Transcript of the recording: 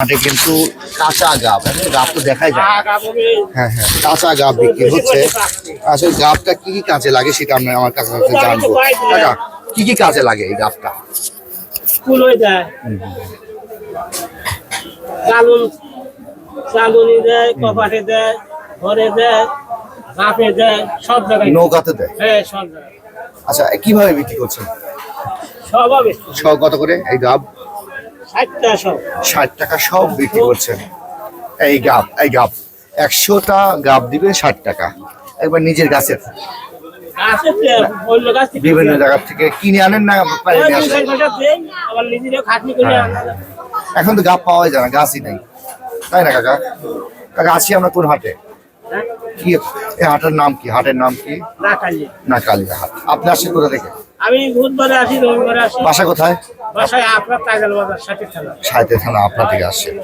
হাটে কিন্তু কাঁচা গাব, এখন গাব তো দেখাই যায় না। হ্যাঁ হ্যাঁ, কাঁচা গাব বিক্রি হচ্ছে। আসলে গাবটা কি কি কাজে লাগে সেটা আমি আমার কাছে জানবো। কাকা, কি কি কাজে লাগে এই গাবটা? কুলোয় দেয়, চালুনি দেয়, কপাটে দেয়, ঘরে দেয়, হাফে দেয়, সব জায়গায়। নৌকাতে দেয়? হ্যাঁ, সব জায়গায়। আচ্ছা, কিভাবে বিক্রি করছেন? সব হবে। সব কত করে এই গাব? 60 টাকা সব। 60 টাকা সব বিক্রি করছেন। এই গাব 100টা গাব দিবে 60 টাকা। একবার নিজের গাছের আছে তো, অন্য গাছ থেকে বিভিন্ন জায়গা থেকে কিনে আনেন না পাইলে নিয়ে আসেন? আবার নিজেরাও খাটনি করে আনা যায়। এখন তো গাব পাওয়াই যায় না, গাছই নেই, তাই না কাকা? কাকা, আছি আমরা কোন হাটে? হ্যাঁ? কি এই হাটের নাম কি? হাটের নাম কি? না কালি। না, কালিয়া হাট। আপনি আসছেন কোথা থেকে? আমি বুধবারে আসি, রবিবারে আসি। বাসা কোথায়? বাসায় আপনার টাইগার বাজার 60 টাকা। সাহিত্য থানা, আপনার থেকে আসছেন।